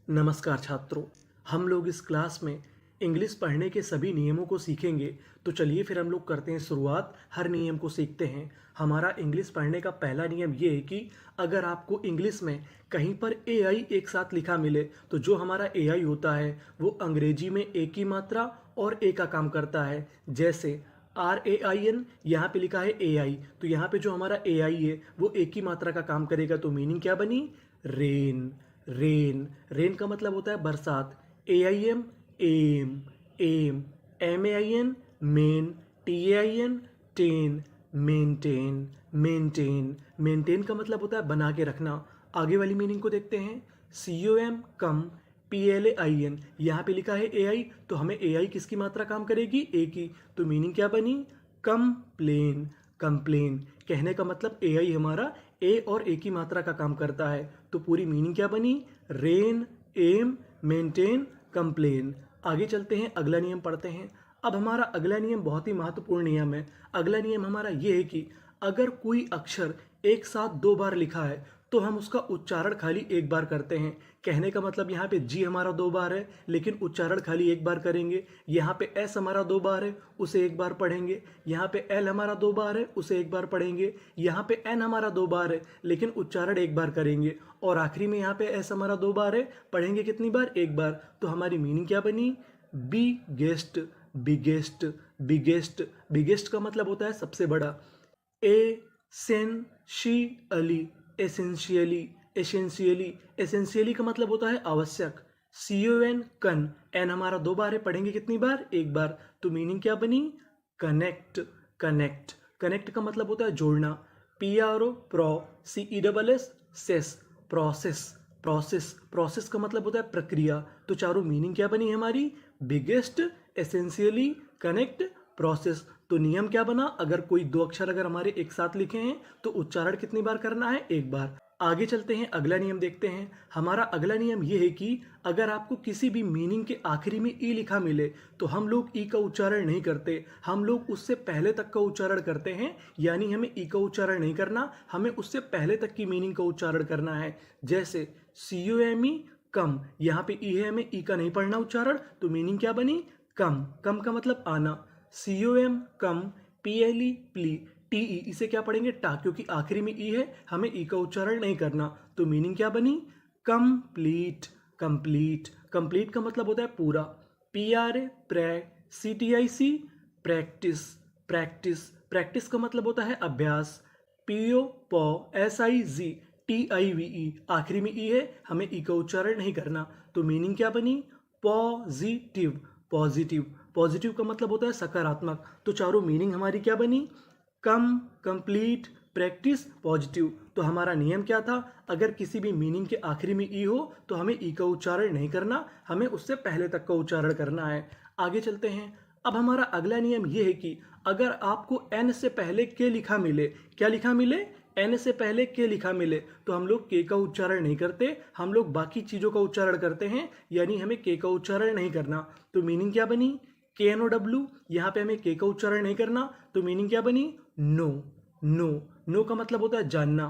नमस्कार छात्रों। हम लोग इस क्लास में इंग्लिश पढ़ने के सभी नियमों को सीखेंगे। तो चलिए फिर हम लोग करते हैं शुरुआत, हर नियम को सीखते हैं। हमारा इंग्लिश पढ़ने का पहला नियम ये है कि अगर आपको इंग्लिश में कहीं पर एआई एक साथ लिखा मिले तो जो हमारा एआई होता है वो अंग्रेजी में ए की मात्रा और ए का काम करता है। जैसे RAIN यहाँ पे लिखा है एआई, तो यहाँ पे जो हमारा एआई है वो एक ही मात्रा का काम करेगा। तो मीनिंग क्या बनी? रेन। रेन रेन का मतलब होता है बरसात। AIM aim. Aim. MAIN main. TAIN tain. Maintain. Maintain maintain का मतलब होता है बना के रखना। आगे वाली मीनिंग को देखते हैं। COM कम। PLAIN यहाँ पे लिखा है एआई, तो हमें एआई किसकी मात्रा काम करेगी? ए की। तो मीनिंग क्या बनी? कंप्लेन। कंप्लेन कहने का मतलब एआई हमारा ए और ए की मात्रा का काम करता है। तो पूरी मीनिंग क्या बनी? Rain, aim, maintain, complain. आगे चलते हैं, अगला नियम पढ़ते हैं। अब हमारा अगला नियम बहुत ही महत्वपूर्ण नियम है। अगला नियम हमारा ये है कि अगर कोई अक्षर एक साथ दो बार लिखा है तो हम उसका उच्चारण खाली एक बार करते हैं। कहने का मतलब यहाँ पे जी हमारा दो बार है लेकिन उच्चारण खाली एक बार करेंगे। यहाँ पे एस हमारा दो बार है, उसे एक बार पढ़ेंगे। यहाँ पे एल हमारा दो बार है, उसे एक बार पढ़ेंगे। यहाँ पे एन हमारा दो बार है लेकिन उच्चारण एक बार करेंगे। और आखिरी में यहाँ पे एस हमारा दो बार है, पढ़ेंगे कितनी बार? एक बार। तो हमारी मीनिंग क्या बनी? बिगेस्ट। बिगेस्ट। बिगेस्ट बिगेस्ट का मतलब होता है सबसे बड़ा। एसेंशियली। एसेंशियली। एसेंशियली एसेंशियली का मतलब होता है आवश्यक। CON कन। एन हमारा दो बार है, पढ़ेंगे कितनी बार? एक बार। तो मीनिंग क्या बनी? कनेक्ट। कनेक्ट कनेक्ट का मतलब होता है जोड़ना। PRO pro. CESS cess. Process. Process process का मतलब होता है प्रक्रिया। तो चारों मीनिंग क्या बनी हमारी? Biggest, essentially, connect, process. तो नियम क्या बना? अगर कोई दो अक्षर अगर हमारे एक साथ लिखे हैं तो उच्चारण कितनी बार करना है? एक बार। आगे चलते हैं, अगला नियम देखते हैं। हमारा अगला नियम यह है कि अगर आपको किसी भी मीनिंग के आखिरी में ई लिखा मिले तो हम लोग ई का उच्चारण नहीं करते, हम लोग उससे पहले तक का उच्चारण करते हैं। यानी हमें ई का उच्चारण नहीं करना, हमें उससे पहले तक की मीनिंग का उच्चारण करना है। जैसे COME कम, यहाँ पे ई है, हमें ई का नहीं पढ़ना उच्चारण। तो मीनिंग क्या बनी? कम। कम का मतलब आना। COM कम। PLE plea. TE इसे क्या पढ़ेंगे? टा, क्योंकि आखिरी में ई है, हमें ई का उच्चारण नहीं करना। तो मीनिंग क्या बनी? कंप्लीट। कंप्लीट कंप्लीट का मतलब होता है पूरा। PRA pre. CTIC practice. Practice practice का मतलब होता है अभ्यास। PO पो। SIZ TIVE आखिरी में ई है, हमें ई का उच्चारण नहीं करना। तो मीनिंग क्या बनी? पॉजिटिव। पॉजिटिव पॉजिटिव का मतलब होता है सकारात्मक। तो चारों मीनिंग हमारी क्या बनी? कम, कंप्लीट, प्रैक्टिस, पॉजिटिव। तो हमारा नियम क्या था? अगर किसी भी मीनिंग के आखिरी में ई हो तो हमें ई का उच्चारण नहीं करना, हमें उससे पहले तक का उच्चारण करना है। आगे चलते हैं। अब हमारा अगला नियम यह है कि अगर आपको एन से पहले के लिखा मिले, क्या लिखा मिले? एन से पहले के लिखा मिले तो हम लोग के का उच्चारण नहीं करते, हम लोग बाकी चीज़ों का उच्चारण करते हैं। यानी हमें के का उच्चारण नहीं करना। तो मीनिंग क्या बनी? KNOW यहाँ पे हमें के का उच्चारण नहीं करना। तो मीनिंग क्या बनी? नो। नो नो का मतलब होता है जानना।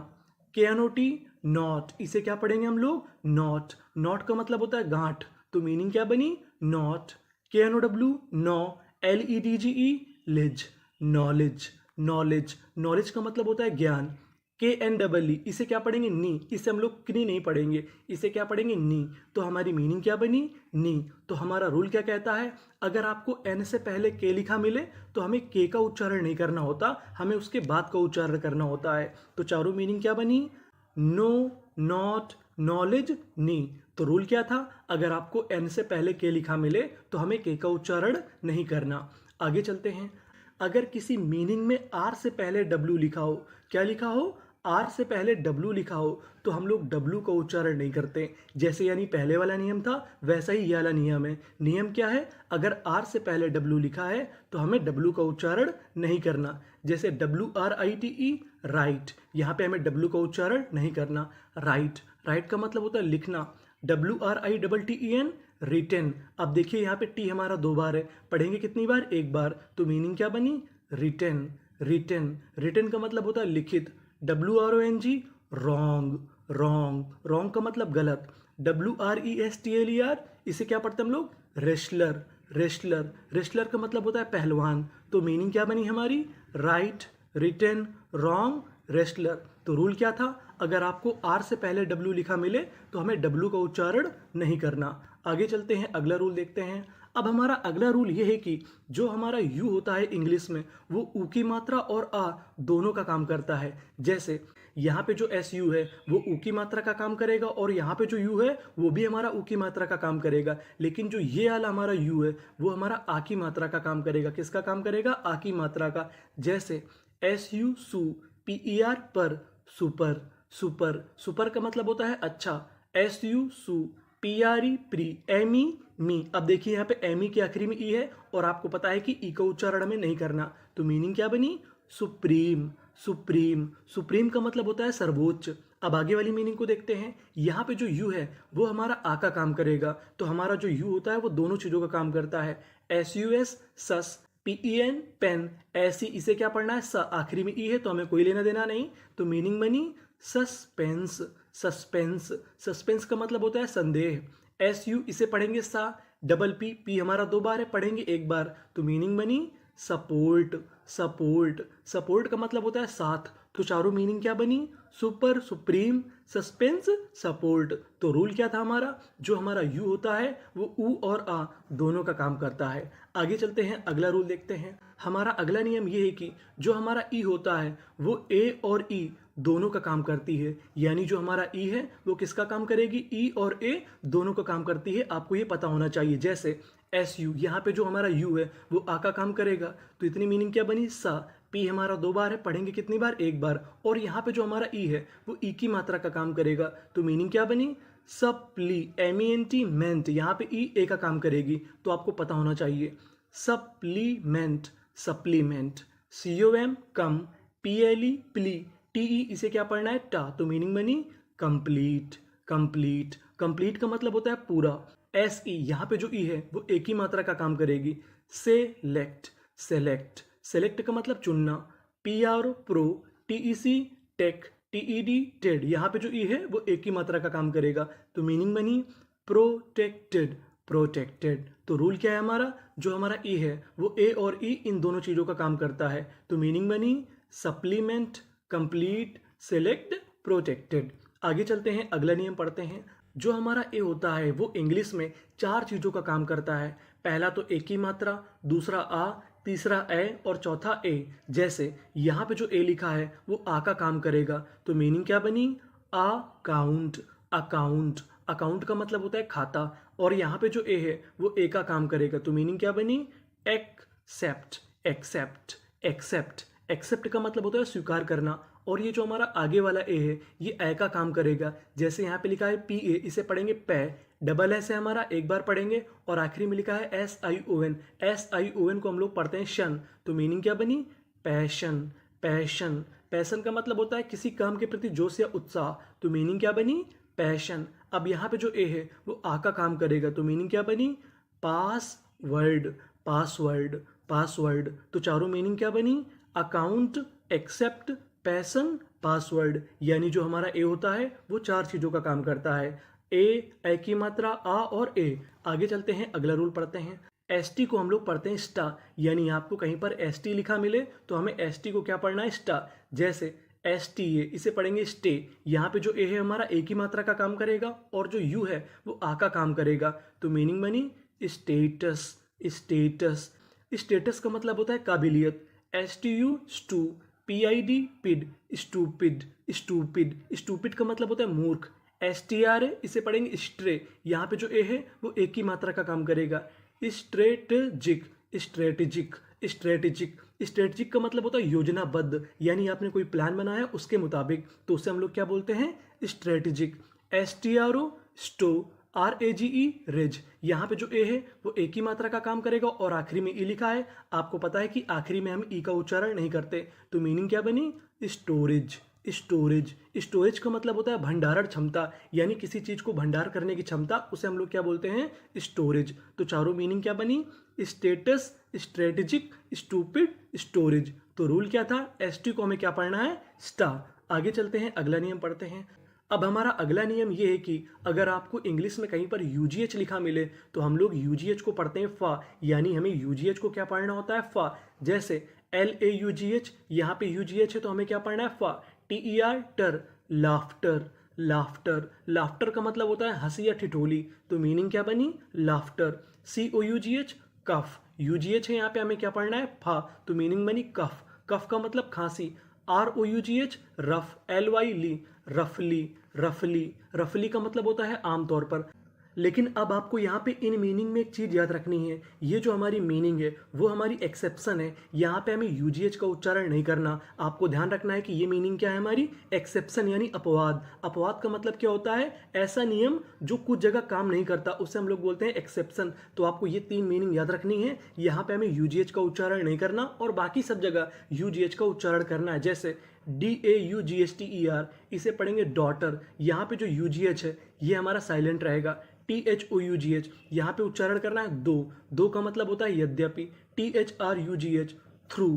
KNOT नॉट, इसे क्या पढ़ेंगे हम लोग? नॉट। नॉट का मतलब होता है गांठ। तो मीनिंग क्या बनी? Knot. KNOW know. LEDGE ledge. Knowledge. Knowledge knowledge का मतलब होता है ज्ञान। KNEE इसे क्या पढ़ेंगे? नी। इसे हम लोग क्नी नहीं पढ़ेंगे, इसे क्या पढ़ेंगे? नी। तो हमारी मीनिंग क्या बनी? नी। तो हमारा रूल क्या कहता है? अगर आपको एन से पहले के लिखा मिले तो हमें के का उच्चारण नहीं करना होता, हमें उसके बाद का उच्चारण करना होता है। तो चारों मीनिंग क्या बनी? नो, नॉट, नॉलेज, नी। तो रूल क्या था? अगर आपको एन से पहले के लिखा मिले तो हमें के का उच्चारण नहीं करना। आगे चलते हैं। अगर किसी मीनिंग में आर से पहले डब्ल्यू लिखा हो, क्या लिखा हो? आर से पहले डब्ल्यू लिखा हो तो हम लोग डब्ल्यू का उच्चारण नहीं करते। जैसे यानी पहले वाला नियम था वैसा ही ये वाला नियम है। नियम क्या है? अगर आर से पहले डब्ल्यू लिखा है तो हमें डब्ल्यू का उच्चारण नहीं करना। जैसे WRITE राइट, यहाँ पे हमें डब्ल्यू का उच्चारण नहीं करना। राइट। राइट का मतलब होता है लिखना। WRITTEN written. अब देखिए यहाँ पे टी हमारा दो बार है, पढ़ेंगे कितनी बार? एक बार। तो मीनिंग क्या बनी? रिटेन। रिटेन रिटेन का मतलब होता है लिखित। WRONG wrong. रॉन्ग रॉन्ग का मतलब गलत। WRESTLER, इसे क्या पढ़ते हैं हम लोग? रेस्लर। रेस्लर, रेस्लर का मतलब होता है पहलवान। तो मीनिंग क्या बनी हमारी? Write, written, wrong, wrestler. तो रूल क्या था? अगर आपको आर से पहले डब्ल्यू लिखा मिले तो हमें डब्ल्यू का उच्चारण नहीं करना। आगे चलते हैं, अगला रूल देखते हैं। अब हमारा अगला रूल ये है कि जो हमारा यू होता है इंग्लिश में, वो ऊ की मात्रा और आ दोनों का काम करता है। जैसे यहाँ पे जो एस यू है वो ऊ की मात्रा का काम करेगा, और यहाँ पे जो यू है वो भी हमारा ऊ की मात्रा का काम करेगा। लेकिन जो ये वाला हमारा यू है वो हमारा आ की मात्रा का काम करेगा। किसका काम करेगा? आ की मात्रा का। जैसे S U su, P E R per, super. Super, super का मतलब होता है अच्छा। S U su, P R E pre, M E me. अब देखिए यहाँ पे एम ई के आखिरी में ई है और आपको पता है कि ई का उच्चारण में नहीं करना। तो मीनिंग क्या बनी? सुप्रीम। सुप्रीम, सुप्रीम का मतलब होता है सर्वोच्च। अब आगे वाली मीनिंग को देखते हैं। यहाँ पे जो यू है वो हमारा आ का काम करेगा। तो हमारा जो यू होता है वो दोनों चीजों का काम करता है। एस यू एस, सस, पी ई एन, पेन। ऐसी इसे क्या पढ़ना है? स, आखिरी में ई है तो हमें कोई लेना देना नहीं। तो मीनिंग बनी सस्पेंस। सस्पेंस, सस्पेंस का मतलब होता है संदेह। एस यू इसे पढ़ेंगे सा, डबल पी, पी हमारा 2 बार है, पढ़ेंगे 1 बार। तो मीनिंग बनी सपोर्ट। सपोर्ट, सपोर्ट का मतलब होता है साथ। तो चारों मीनिंग क्या बनी? Super, supreme, suspense, support. तो रूल क्या था हमारा? जो हमारा यू होता है वो ऊ और आ दोनों का काम करता है। आगे चलते हैं, अगला रूल देखते हैं। हमारा अगला नियम ये है कि जो हमारा ई होता है वो ए और ई दोनों का काम करती है। यानी जो हमारा ई है वो किसका काम करेगी? ई और ए दोनों का काम करती है। आपको ये पता होना चाहिए। जैसे एस यू, यहाँ पे जो हमारा यू है वो आ का काम करेगा। तो इतनी मीनिंग क्या बनी? सा, पी हमारा 2 बार है, पढ़ेंगे कितनी बार? 1 बार। और यहाँ पे जो हमारा ई है वो ई की मात्रा का काम करेगा। तो मीनिंग क्या बनी? सप्ली, MENT, यहाँ पे ई ए का काम करेगी। तो आपको पता होना चाहिए। Supplement, supplement. COM कम, PLE प्ली, TE इसे क्या पढ़ना है? टा। तो मीनिंग बनी कंप्लीट। कंप्लीट, कंप्लीट का मतलब होता है पूरा। SE, यहाँ पे जो ई है वो एक ही मात्रा का काम करेगी। सेलेक्ट, सेलेक्ट, सेलेक्ट का मतलब चुनना। PR pro, TEC tec, TED ted, यहाँ पे जो ई है वो एक ही मात्रा का काम करेगा। तो मीनिंग बनी प्रोटेक्टेड। प्रोटेक्टेड। तो रूल क्या है हमारा? जो हमारा ई है वो ए और ई इन दोनों चीजों का काम करता है। तो मीनिंग बनी सप्लीमेंट, कंप्लीट, सेलेक्ट, प्रोटेक्टेड। आगे चलते हैं, अगला नियम पढ़ते हैं। जो हमारा ए होता है वो इंग्लिश में 4 चीजों का काम करता है। पहला तो एक ही मात्रा, दूसरा आ, तीसरा ए और चौथा ए। जैसे यहाँ पे जो ए लिखा है वो आ का काम करेगा। तो मीनिंग क्या बनी? अकाउंट। अकाउंट, अकाउंट का मतलब होता है खाता। और यहाँ पे जो ए है वो ए का काम करेगा। तो मीनिंग क्या बनी? एक्सेप्ट। एक्सेप्ट, एक्सेप्ट, एक्सेप्ट का मतलब होता है स्वीकार करना। और ये जो हमारा आगे वाला ए है ये ए का काम करेगा। जैसे यहाँ पे लिखा है PA, इसे पढ़ेंगे पै, डबल एस है हमारा, 1 बार पढ़ेंगे। और आखिरी में लिखा है SION, SION को हम लोग पढ़ते हैं शन। तो मीनिंग क्या बनी? पैशन। पैशन, पैशन का मतलब होता है किसी काम के प्रति जोश या उत्साह। तो मीनिंग क्या बनी? पैशन। अब यहाँ पे जो ए है वो आ का काम करेगा। तो मीनिंग क्या बनी? पासवर्ड। Password, password. तो चारों मीनिंग क्या बनी? Account, accept, passion, password. यानी जो हमारा ए होता है वो 4 चीजों का काम करता है। ए की मात्रा, आ और ए। आगे चलते हैं, अगला रूल पढ़ते हैं। ST को हम लोग पढ़ते हैं स्टा। यानी आपको कहीं पर ST लिखा मिले तो हमें ST को क्या पढ़ना है? स्टा। जैसे STA, इसे पढ़ेंगे स्टे। यहाँ पे जो ए है हमारा ए की मात्रा का काम करेगा और जो यू है वो आ का काम करेगा। तो मीनिंग बनी स्टेटस। स्टेटस, स्टेटस का मतलब होता है काबिलियत। STU स्टू, PID पिड, स्टूपिड। स्टूपिड, स्टूपिड का मतलब होता है मूर्ख। STR है, इसे पढ़ेंगे स्ट्रे। यहाँ पे जो ए है वो एक ही मात्रा का काम करेगा। स्ट्रेटेजिक, स्ट्रेटेजिक, स्ट्रेटेजिक, स्ट्रेटेजिक का मतलब होता है योजनाबद्ध। यानी आपने कोई प्लान बनाया उसके मुताबिक, तो उससे हम लोग क्या बोलते हैं? स्ट्रेटेजिक। STRO स्टो, RAGE रेज। यहाँ पे जो ए है वो एक ही मात्रा का काम करेगा और आखिरी में ई लिखा है। आपको पता है कि आखिरी में हम ई का उच्चारण नहीं करते। तो मीनिंग क्या बनी? स्टोरेज। स्टोरेज, स्टोरेज का मतलब होता है भंडारण क्षमता। यानी किसी चीज को भंडार करने की क्षमता, उसे हम लोग क्या बोलते हैं? स्टोरेज। तो चारों मीनिंग क्या बनी? Status, strategic, stupid, storage. तो रूल क्या था? ST को हमें क्या पढ़ना है? स्टा। आगे चलते हैं, अगला नियम पढ़ते हैं। अब हमारा अगला नियम ये है कि अगर आपको इंग्लिश में कहीं पर यूजीएच लिखा मिले तो हम लोग यूजीएच को पढ़ते हैं फा, यानी हमें यूजीएच को क्या पढ़ना होता है? फा। जैसे LAUGH, यहाँ पे यूजीएच है तो हमें क्या पढ़ना है? फा। TER, टर, लाफ्टर, लाफ्टर। लाफ्टर का मतलब होता है हंसी या ठिठोली, तो मीनिंग क्या बनी? लाफ्टर। COUGH, कफ। यूजीएच है यहाँ पे, हमें क्या पढ़ना है? फा, तो मीनिंग बनी कफ। कफ का मतलब खांसी। ROUGH, rough. LY, ली, रफली, रफली। रफली का मतलब होता है आमतौर पर। लेकिन अब आपको यहाँ पे इन मीनिंग में एक चीज़ याद रखनी है, ये जो हमारी मीनिंग है वो हमारी एक्सेप्शन है। यहाँ पे हमें यूजीएच का उच्चारण नहीं करना। आपको ध्यान रखना है कि ये मीनिंग क्या है हमारी? एक्सेप्शन, यानी अपवाद। अपवाद का मतलब क्या होता है? ऐसा नियम जो कुछ जगह काम नहीं करता, उससे हम लोग बोलते हैं एक्सेप्शन। तो आपको ये 3 मीनिंग याद रखनी है। यहाँ पे हमें यूजीएच का उच्चारण नहीं करना और बाकी सब जगह यूजीएच का उच्चारण करना है। जैसे DAUGHTER, इसे पढ़ेंगे डॉटर। यहाँ पे जो यूजीएच है ये हमारा साइलेंट रहेगा। THOUGH, यहाँ पे उच्चारण करना है दो। दो का मतलब होता है यद्यपि। THRUGH, through.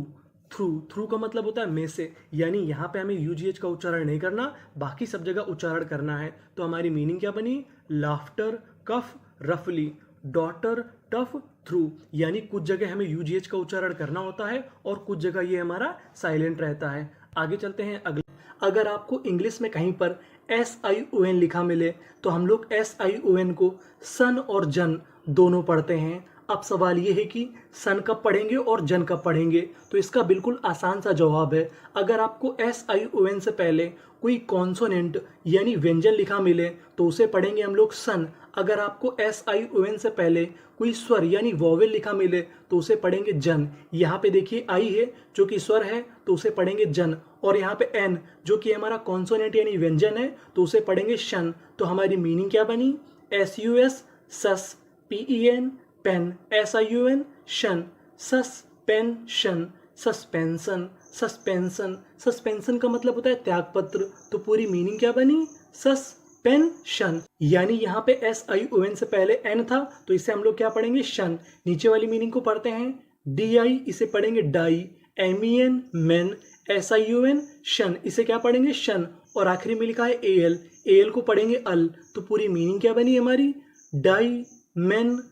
थ्रू, थ्रू का मतलब होता है में से, यानी यहाँ पे हमें यूजीएच का उच्चारण नहीं करना, बाकी सब जगह उच्चारण करना है। तो हमारी मीनिंग क्या बनी? लाफ्टर, कफ, रफली, डॉटर, टफ, थ्रू। यानी कुछ जगह हमें यूजीएच का उच्चारण करना होता है और कुछ जगह ये हमारा साइलेंट रहता है। आगे चलते हैं अगले। अगर आपको इंग्लिश में कहीं पर SION लिखा मिले तो हम लोग SION को सन और जन दोनों पढ़ते हैं। अब सवाल ये है कि सन कब पढ़ेंगे और जन कब पढ़ेंगे? तो इसका बिल्कुल आसान सा जवाब है। अगर आपको SION से पहले कोई कॉन्सोनेंट यानी व्यंजन लिखा मिले तो उसे पढ़ेंगे हम लोग सन। अगर आपको SION से पहले कोई स्वर यानी वॉवेल लिखा मिले तो उसे पढ़ेंगे जन। यहाँ पे देखिए आई है जो कि स्वर है तो उसे पढ़ेंगे जन, और यहाँ पे एन जो कि हमारा कॉन्सोनेंट यानी व्यंजन है तो उसे पढ़ेंगे शन। तो हमारी मीनिंग क्या बनी? SUS, सस, PEN, पेन, SION, शन, सस्पेंशन, सस्पेंशन, सस्पेंशन। सस्पेंशन का मतलब होता है त्यागपत्र, तो पूरी मीनिंग क्या बनी? सस्पेंशन। यानी यहाँ पे SION से पहले एन था तो इसे हम लोग क्या पढ़ेंगे? शन। नीचे वाली मीनिंग को पढ़ते हैं DI, इसे पढ़ेंगे डाई। MEN, main. SION, शन, इसे क्या पढ़ेंगे? शन। और आखिरी में लिखा है AL, AL को पढ़ेंगे अल। तो पूरी मीनिंग क्या बनी हमारी? Dimensional,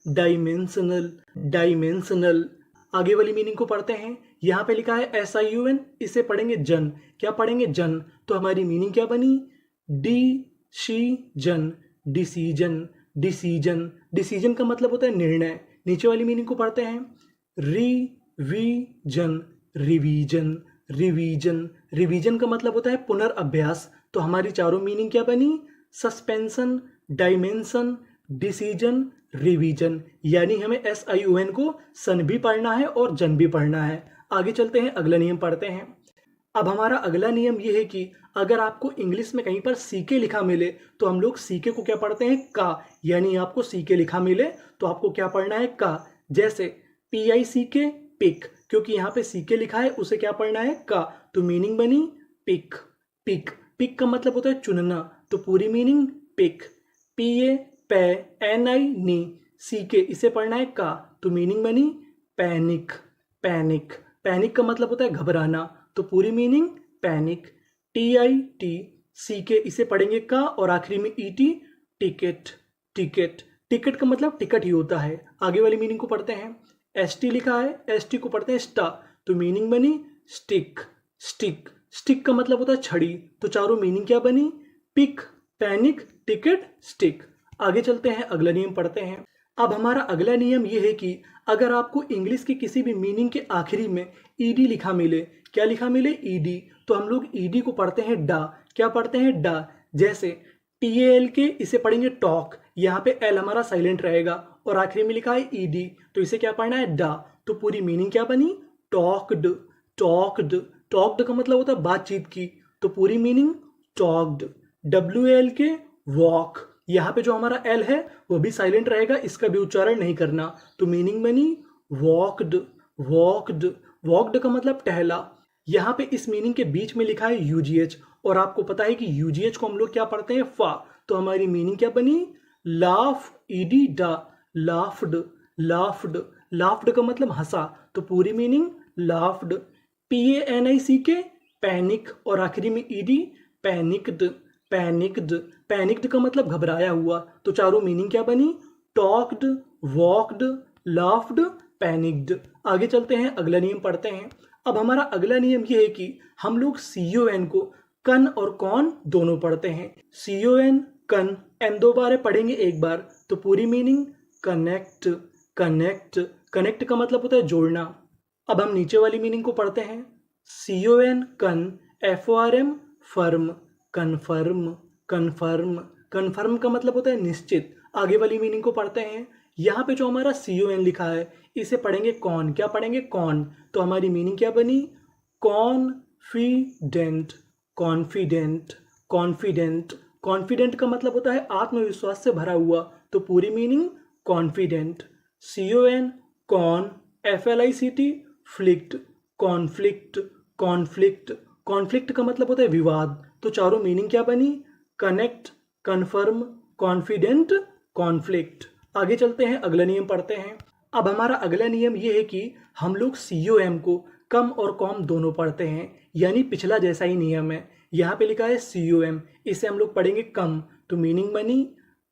dimensional, dimensional. आगे वाली मीनिंग को पढ़ते हैं। यहाँ पे लिखा है SION, इसे पढ़ेंगे जन। क्या पढ़ेंगे? जन। तो हमारी मीनिंग क्या बनी? Decision, decision, decision. डिसीजन का मतलब होता है निर्णय। नीचे वाली मीनिंग को पढ़ते हैं। Revision, revision, revision. रिवीजन का मतलब होता है पुनर्अभ्यास। तो हमारी चारों मीनिंग क्या बनी? Suspension, dimension, decision, revision. यानी हमें SION को सन भी पढ़ना है और जन भी पढ़ना है। आगे चलते हैं, अगला नियम पढ़ते हैं। अब हमारा अगला नियम यह है कि अगर आपको इंग्लिश में कहीं पर CK लिखा मिले तो हम लोग CK को क्या पढ़ते हैं? का। यानी आपको CK लिखा मिले तो आपको क्या पढ़ना है? का। जैसे PICK, पिक, क्योंकि यहाँ पे CK लिखा है उसे क्या पढ़ना है? का। तो मीनिंग बनी पिक, पिक। पिक का मतलब होता है चुनना, तो पूरी मीनिंग पिक। PA, पै, NI, नी, CK, इसे पढ़ना है का, तो मीनिंग बनी पैनिक, पैनिक। पैनिक का मतलब होता है घबराना, तो पूरी मीनिंग पैनिक। TIT, CK, इसे पढ़ेंगे का और आखिरी में ET, टिकट, टिकट। टिकट का मतलब टिकट ही होता है। आगे वाली मीनिंग को पढ़ते हैं। ST लिखा है, ST को पढ़ते हैं स्टा, तो मीनिंग बनी स्टिक, स्टिक। स्टिक का मतलब होता है छड़ी, तो चारों मीनिंग क्या बनी? Pick, panic, ticket, stick. आगे चलते हैं, अगला नियम पढ़ते हैं। अब हमारा अगला नियम यह है कि अगर आपको इंग्लिश की किसी भी मीनिंग के आखिरी में ED लिखा मिले, क्या लिखा मिले? ED, तो हम लोग ED को पढ़ते हैं डा। क्या पढ़ते हैं? डा। जैसे TALK, इसे पढ़ेंगे टॉक, यहाँ पे L हमारा साइलेंट रहेगा और आखिरी में लिखा है ED, तो इसे क्या पढ़ना है? डा। तो पूरी मीनिंग क्या बनी? Talked, talked. टॉक्ड का मतलब होता है बातचीत की, तो पूरी मीनिंग टॉक्ड। WALK, वॉक, यहाँ पे जो हमारा L है वो भी साइलेंट रहेगा, इसका भी उच्चारण नहीं करना, तो मीनिंग बनी वॉक्ड, वॉक्ड। वॉक्ड का मतलब टहला। यहाँ पे इस मीनिंग के बीच में लिखा है UGH, और आपको पता है कि UGH को हम लोग क्या पढ़ते हैं? फा। तो हमारी मीनिंग क्या बनी? लाफ, ED, डा, लाफ्ड, लाफ्ड। लाफ्ड का मतलब हंसा, तो पूरी मीनिंग लाफ्ड। PANICK, पैनिक, और आखिरी में ED, पैनिक्ड, पैनिक्ड, पैनिक्ड का मतलब घबराया हुआ, तो चारों मीनिंग क्या बनी? Talked, walked, laughed, panicked. आगे चलते हैं, अगला नियम पढ़ते हैं। अब हमारा अगला नियम ये है कि हम लोग CON को कन और कौन दोनों पढ़ते हैं। CON कन, एन दो बार है, पढ़ेंगे एक बार तो पूरी मीनिंग कनेक्ट, कनेक्ट, कनेक्ट का मतलब होता है जोड़ना। अब हम नीचे वाली मीनिंग को पढ़ते हैं। CON कन, FORM firm, confirm, confirm, confirm का मतलब होता है निश्चित। आगे वाली मीनिंग को पढ़ते हैं। यहाँ पे जो हमारा CON लिखा है इसे पढ़ेंगे कौन, क्या पढ़ेंगे? कौन। तो हमारी मीनिंग क्या बनी? कॉन्फिडेंट, कॉन्फिडेंट, कॉन्फिडेंट, कॉन्फिडेंट का मतलब होता है आत्मविश्वास से भरा हुआ, तो पूरी meaning confident. CON con, FLICT flict, conflict, conflict, conflict का मतलब होता है विवाद, तो चारों मीनिंग क्या बनी? Connect, confirm, confident, conflict. आगे चलते हैं, अगला नियम पढ़ते हैं। अब हमारा अगला नियम ये है कि हम लोग COM को कम और कॉम दोनों पढ़ते हैं, यानी पिछला जैसा ही नियम है। यहाँ पे लिखा है COM, इसे हम लोग पढ़ेंगे कम, तो मीनिंग बनी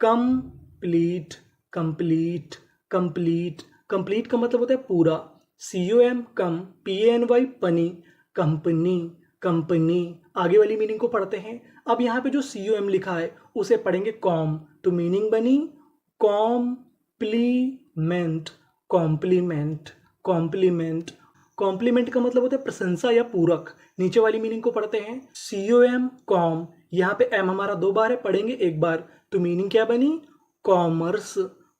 कंप्लीट, कंप्लीट, कंप्लीट, कंप्लीट का मतलब होता है पूरा। COM कम, PANY पनी, कंपनी, कंपनी। आगे वाली मीनिंग को पढ़ते हैं। अब यहाँ पे जो COM लिखा है उसे पढ़ेंगे कॉम, तो मीनिंग बनी कॉम्प्लीमेंट, कॉम्प्लीमेंट, कॉम्प्लीमेंट, कॉम्प्लीमेंट का मतलब होता है प्रशंसा या पूरक। नीचे वाली मीनिंग को पढ़ते हैं। COM कॉम, यहाँ पे M हमारा दो बार है, पढ़ेंगे एक बार, तो मीनिंग क्या बनी? कॉमर्स,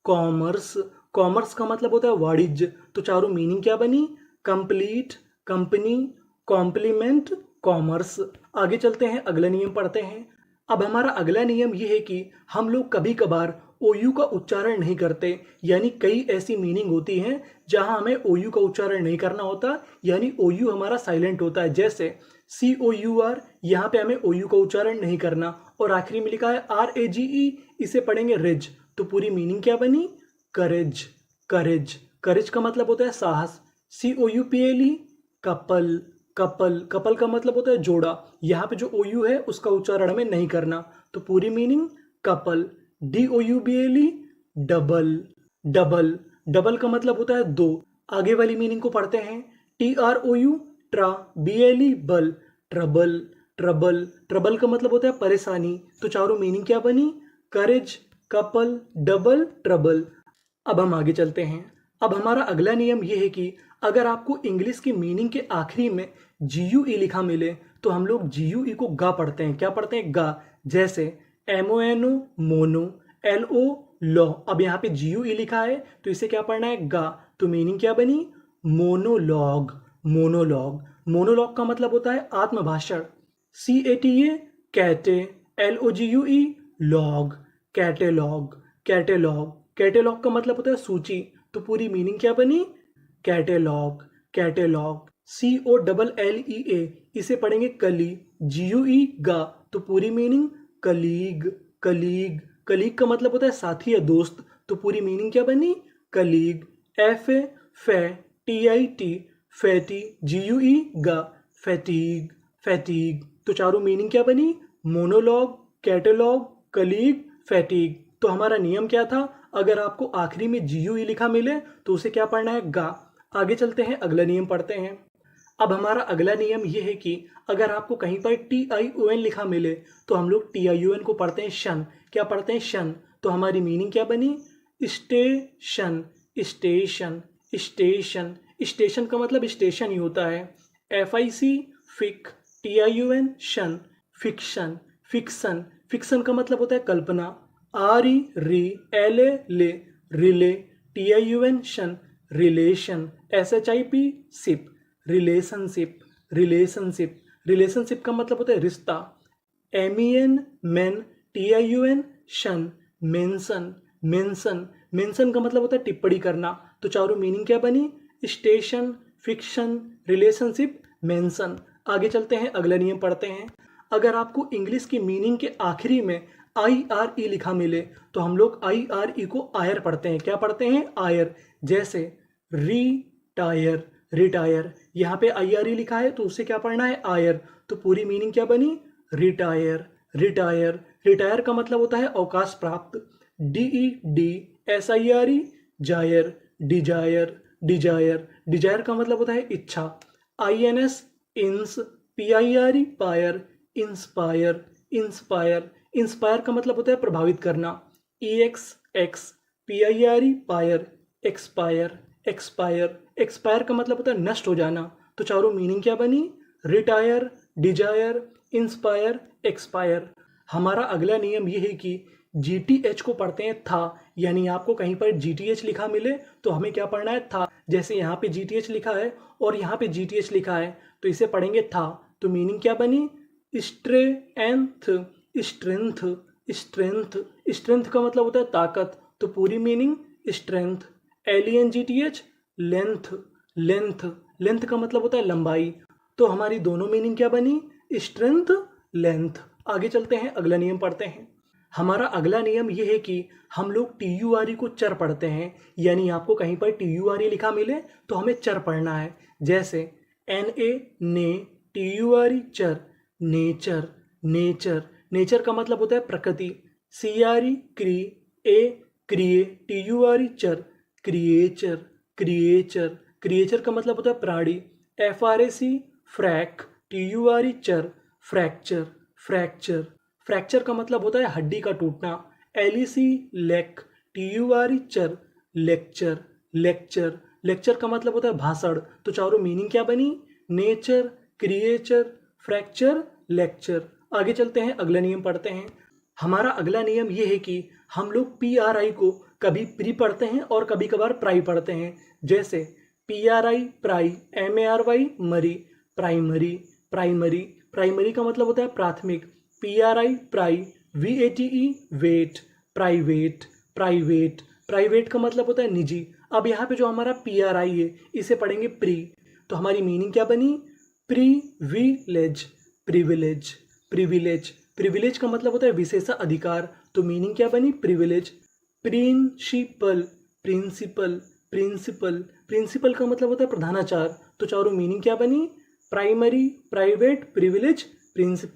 कॉमर्स, कॉमर्स का मतलब होता है वाणिज्य, तो चारों मीनिंग क्या बनी? Complete, company, compliment, commerce. आगे चलते हैं, अगला नियम पढ़ते हैं। अब हमारा अगला नियम यह है कि हम लोग कभी कभार OU का उच्चारण नहीं करते, यानी कई ऐसी मीनिंग होती हैं जहां हमें OU का उच्चारण नहीं करना होता, यानी OU हमारा साइलेंट होता है, जैसे COUR, यहाँ पे हमें OU का उच्चारण नहीं करना। और आखिरी में लिखा है RAGE, इसे पढ़ेंगे रिज, तो पूरी मीनिंग क्या बनी? करेज, करेज, करेज का मतलब होता है साहस। COUPLE कपल, कपल, कपल का मतलब होता है जोड़ा, यहाँ पे जो OU है उसका उच्चारण हमें नहीं करना, तो पूरी meaning couple. DOUBLE double, double, double का मतलब होता है दो। आगे वाली मीनिंग को पढ़ते हैं। TROU ट्रा, BLE बल, ट्रबल, ट्रबल, ट्रबल का मतलब होता है परेशानी, तो चारों मीनिंग क्या बनी? करेज, कपल, डबल, ट्रबल। अब हम आगे चलते हैं। अब हमारा अगला नियम यह है कि अगर आपको इंग्लिश की मीनिंग के आखिरी में GUE लिखा मिले तो हम लोग GUE को गा पढ़ते हैं, क्या पढ़ते हैं? गा। जैसे MONO मोनो, LO लो। अब यहाँ पे GUE लिखा है तो इसे क्या पढ़ना है? गा, तो मीनिंग क्या बनी? मोनोलॉग, मोनोलॉग, मोनोलॉग का मतलब होता है आत्मभाषण। CATA कैटे, LOGUE log, catalogue, catalogue, catalogue का मतलब होता है सूची, तो पूरी मीनिंग क्या बनी? Catalogue, catalogue. COLLEA, इसे पढ़ेंगे कली, GUE गा, तो पूरी मीनिंग कलीग, कलीग, कलीग का मतलब होता है साथी या दोस्त, तो पूरी मीनिंग क्या बनी? कलीग। FA फै, TIT फैटी, GUE गा, फैटीग, फैटीग, तो चारों मीनिंग क्या बनी? Monologue, catalogue, colleague, fatigue. तो हमारा नियम क्या था? अगर आपको आखिरी में GUE लिखा मिले तो उसे क्या पढ़ना है? गा। आगे चलते हैं, अगला नियम पढ़ते हैं। अब हमारा अगला नियम यह है कि अगर आपको कहीं पर TION लिखा मिले तो हम लोग TION को पढ़ते हैं शन, क्या पढ़ते हैं? शन। तो हमारी मीनिंग क्या बनी? स्टेशन, स्टेशन, स्टेशन, स्टेशन का मतलब स्टेशन ही होता है। FIC fic, TION tion, fiction, fiction, fiction का मतलब होता है कल्पना। RE री, LA ले, रिले, TION tion, relation, SHIP ship, relationship, relationship, relationship का मतलब होता है रिश्ता। MEN men, TION tion, mention, mention, mention का मतलब होता है टिप्पणी करना, तो चारों मीनिंग क्या बनी? Station, fiction, relationship, mention. आगे चलते हैं, अगला नियम पढ़ते हैं। अगर आपको इंग्लिश की मीनिंग के आखिरी में IRE लिखा मिले तो हम लोग IRE को आयर पढ़ते हैं, क्या पढ़ते हैं? आयर। जैसे रिटायर, रिटायर, यहाँ पे IRE लिखा है तो उसे क्या पढ़ना है? आयर, तो पूरी मीनिंग क्या बनी? रिटायर, रिटायर, रिटायर का मतलब होता है अवकाश प्राप्त। DEDSIRE, sire, desire, desire, desire का मतलब होता है इच्छा। INS, ins, PIRE, pire, inspire, inspire, inspire का मतलब होता है प्रभावित करना। EXX, PIRE, pire, expire, expire, expire का मतलब होता है नष्ट हो जाना। तो चारों मीनिंग क्या बनी? Retire, desire, inspire, expire. हमारा अगला नियम ये है कि GTH को पढ़ते हैं था, यानी आपको कहीं पर GTH लिखा मिले तो हमें क्या पढ़ना है? था। जैसे यहाँ पे GTH लिखा है और यहाँ पे GTH लिखा है तो इसे पढ़ेंगे था। तो मीनिंग क्या बनी? स्ट्रेंथ, स्ट्रेंथ, स्ट्रेंथ, स्ट्रेंथ का मतलब होता है ताकत। तो पूरी meaning strength. LENGTH, length, length, length का मतलब होता है लंबाई। तो हमारी दोनों मीनिंग क्या बनी? Strength, length. आगे चलते हैं, अगला नियम पढ़ते हैं। हमारा अगला नियम यह है कि हम लोग TURE को चर पढ़ते हैं, यानी आपको कहीं पर TURE लिखा मिले तो हमें चर पढ़ना है। जैसे NA, ने, TURE, चर, नेचर, नेचर, नेचर का मतलब होता है प्रकृति। CRE, क्री, A, क्रिए, TURE, चर, क्रिएचर, क्रिएचर, क्रिएचर का मतलब होता है प्राणी। FRAC, फ्रैक, TURE, चर, फ्रैक्चर, फ्रैक्चर, फ्रैक्चर का मतलब होता है हड्डी का टूटना। LEC, लेक, TURE, चर, लेक्चर, लेक्चर, लेक्चर का मतलब होता है भाषण। तो चारों मीनिंग क्या बनी? Nature, creature, fracture, lecture. आगे चलते हैं, अगला नियम पढ़ते हैं। हमारा अगला नियम ये है कि हम लोग PRI को कभी प्री पढ़ते हैं और कभी कभार प्राई पढ़ते हैं। जैसे PRI, pri, MARY, mary, primary, primary, primary का मतलब होता है प्राथमिक। PRI, pri, VATE, vate, private, private, private का मतलब होता है निजी। अब यहाँ पे जो हमारा PRI है इसे पढ़ेंगे प्री। तो हमारी मीनिंग क्या बनी? प्रिविलेज, प्रिविलेज, प्रिविलेज, प्रिविलेज का मतलब होता है विशेषाधिकार। तो मीनिंग क्या बनी? Privilege. Principal, principal, principal, principal का मतलब होता है प्रधानाचार्य। तो चारों मीनिंग क्या बनी? Primary, private, privilege, principal.